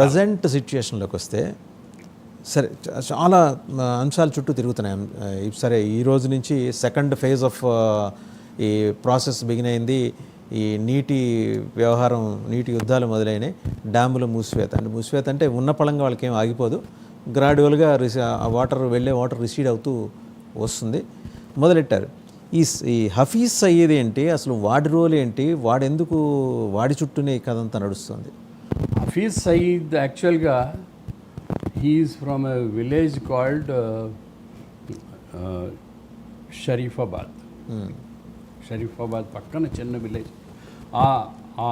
Present సిచ్యుయేషన్లోకి వస్తే సరే చాలా అంశాల చుట్టూ తిరుగుతున్నాయి. సరే ఈ రోజు నుంచి సెకండ్ ఫేజ్ ఆఫ్ ఈ ప్రాసెస్ బిగిన్ అయింది. ఈ నీటి వ్యవహారం, నీటి యుద్ధాలు మొదలైనవి. డ్యాముల మూసివేత అంటే ఉన్న పళంగా వాళ్ళకి ఏం ఆగిపోదు. గ్రాడ్యువల్గా వాటర్ రిసీడ్ అవుతూ వస్తుంది. మొదలెట్టారు. ఈ హఫీజ్ సయ్యద్ ఏంటి, అసలు వాడి రోల్ ఏంటి, వాడి చుట్టూనే ఈ కథ అంతా నడుస్తుంది. హఫీజ్ సయీద్ యాక్చువల్గా he's from a village called Sharifabad. Sharifabad పక్కన చిన్న విలేజ్. ఆ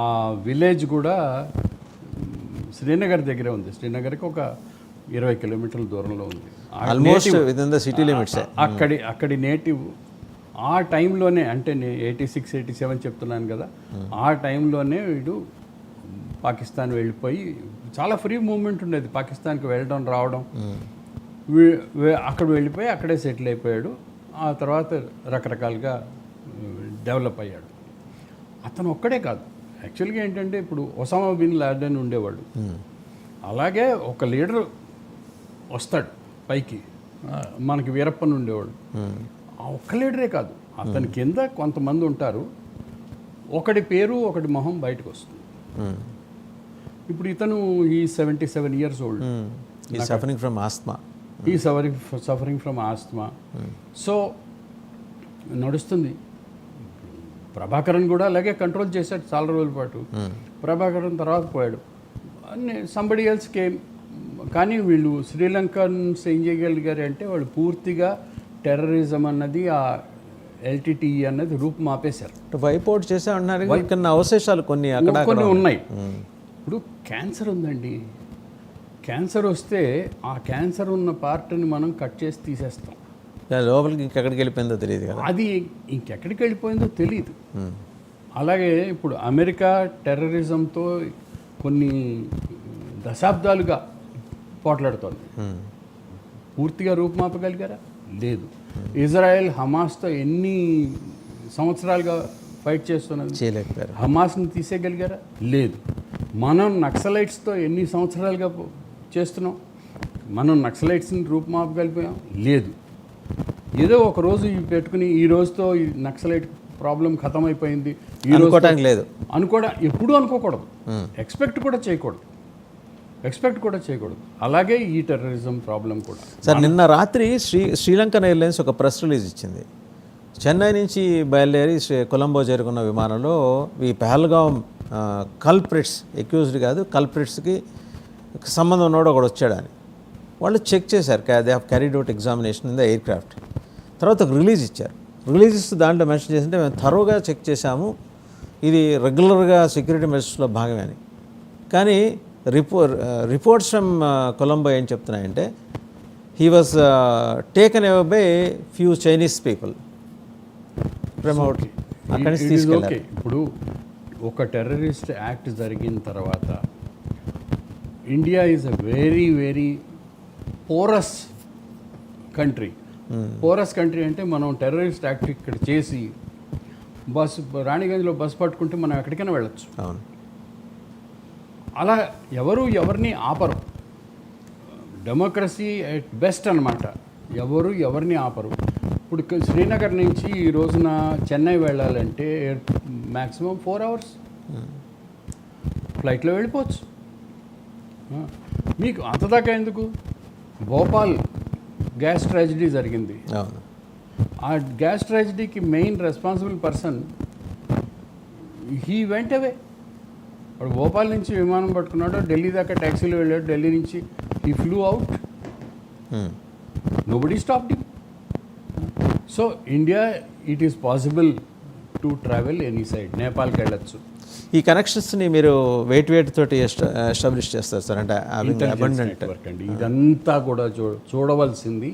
విలేజ్ కూడా శ్రీనగర్ దగ్గరే ఉంది. శ్రీనగర్కి ఒక 20 కిలోమీటర్ల దూరంలో ఉంది. Almost with in the city limits. అక్కడి నేటివ్ ఆ టైంలోనే, అంటే నేను 86, 87 చెప్తున్నాను కదా, ఆ టైంలోనే వీడు పాకిస్తాన్ వెళ్ళిపోయి, చాలా ఫ్రీ మూవ్మెంట్ ఉండేది పాకిస్తాన్కి వెళ్ళడం రావడం. అక్కడ వెళ్ళిపోయి అక్కడే సెటిల్ అయిపోయాడు. ఆ తర్వాత రకరకాలుగా డెవలప్ అయ్యాడు. అతను ఒక్కడే కాదు, యాక్చువల్గా ఏంటంటే ఇప్పుడు ఒసామా బిన్ లాడెన్ ఉండేవాడు. అలాగే ఒక లీడర్ వస్తాడు పైకి, మనకి వీరప్పన్ ఉండేవాడు. ఆ ఒక్క లీడరే కాదు, అతని కింద కొంతమంది ఉంటారు. ఒకటి పేరు ఒకటి మొహం బయటకు వస్తుంది. ఇప్పుడు ఇతను ఈ 77 years old. Suffering from asthma. Suffering from asthma. So నడుస్తుంది. ప్రభాకరన్ కూడా అలాగే కంట్రోల్ చేశాడు చాలా రోజుల పాటు. ప్రభాకరన్ తర్వాత పోయాడు. Somebody else came. కానీ వీళ్ళు శ్రీలంకన్స్ ఏం చేయగలిగారు అంటే, వాళ్ళు పూర్తిగా టెర్రరిజం అన్నది, ఆ ఎల్టీటీఈ అన్నది రూపు మాపేశారు. వైపౌట్ చేసే అన్నారు. అవశేషాలు కొన్ని ఉన్నాయి. ఇప్పుడు క్యాన్సర్ ఉందండి. క్యాన్సర్ వస్తే ఆ క్యాన్సర్ ఉన్న పార్ట్ని మనం కట్ చేసి తీసేస్తాం. లోపలికి ఇంకెక్కడికి వెళ్ళిపోయిందో తెలియదు కదా. అది ఇంకెక్కడికి వెళ్ళిపోయిందో తెలియదు. అలాగే ఇప్పుడు అమెరికా టెర్రరిజంతో కొన్ని దశాబ్దాలుగా పోట్లాడుతోంది. పూర్తిగా రూపుమాపగలిగారా? లేదు. ఇజ్రాయెల్ హమాస్తో ఎన్ని సంవత్సరాలుగా ఫైట్ చేస్తున్నది, చేయలేకపోయారు. హమాస్ని తీసేయగలిగారా? లేదు. మనం నక్సలైట్స్తో ఎన్ని సంవత్సరాలుగా చేస్తున్నాం, మనం నక్సలైట్స్ని రూపుమాపగలిపోయాం? లేదు. ఏదో ఒక రోజు పెట్టుకుని ఈ రోజుతో ఈ నక్సలైట్ ప్రాబ్లం ఖతం అయిపోయింది ఈ రోజు లేదు ఎప్పుడూ అనుకోకూడదు. ఎక్స్పెక్ట్ కూడా చేయకూడదు. అలాగే ఈ టెర్రరిజం ప్రాబ్లం కూడా. సార్, నిన్న రాత్రి శ్రీలంకన్ ఎయిర్లైన్స్ ఒక ప్రెస్ రిలీజ్ ఇచ్చింది. చెన్నై నుంచి బయలుదేరి కొలంబో చేరుకున్న విమానంలో ఈ పహల్గాం కల్ప్రిట్స్, అక్యూజ్డ్ కాదు, కల్ప్రిట్స్కి సంబంధం ఉన్నవాడు ఒకడు వచ్చాడని వాళ్ళు చెక్ చేశారు. They have carried out examination in the air craft. తర్వాత ఒక రిలీజ్ ఇచ్చారు. రిలీజ్ ఇస్తూ దాంట్లో మెన్షన్ చేసింటే, మేము థరోగా చెక్ చేశాము, ఇది రెగ్యులర్గా సెక్యూరిటీ మెజర్స్లో భాగమే అని. కానీ రిపోర్ట్స్ ఫ్రమ్ కొలంబో ఏం చెప్తున్నాయంటే, he was taken away by few Chinese people from out. అక్కడి నుంచి తీసుకెళ్ళారు. ఇప్పుడు ఒక టెర్రరిస్ట్ యాక్ట్ జరిగిన తర్వాత India is a very very porous country. Porous country అంటే మనం టెర్రరిస్ట్ యాక్ట్ ఇక్కడ చేసి రాణిగంజ్లో బస్సు పట్టుకుంటే మనం ఎక్కడికైనా వెళ్ళచ్చు. అవును. అలా ఎవరిని ఆపరు. డెమోక్రసీ ఎట్ బెస్ట్ అనమాట. ఎవరిని ఆపరు. ఇప్పుడు శ్రీనగర్ నుంచి ఈ రోజున చెన్నై వెళ్ళాలంటే మ్యాక్సిమం 4 hours ఫ్లైట్లో వెళ్ళిపోవచ్చు. మీకు అంతదాకా ఎందుకు? భోపాల్ గ్యాస్ ట్రాజడీ జరిగింది. ఆ గ్యాస్ ట్రాజడీకి main responsible person he went away. వాడు భోపాల్ నుంచి విమానం పట్టుకున్నాడు, ఢిల్లీ దాకా ట్యాక్సీలో వెళ్ళాడు. ఢిల్లీ నుంచి he flew out. Nobody stopped him. So India, it is possible to travel any side. నేపాల్కి వెళ్ళచ్చు. ఈ కనెక్షన్స్ని మీరు వెయిట్ తోటి ఎస్టాబ్లిష్ చేస్తారు సార్? అంటే ఇదంతా కూడా చూడవలసింది.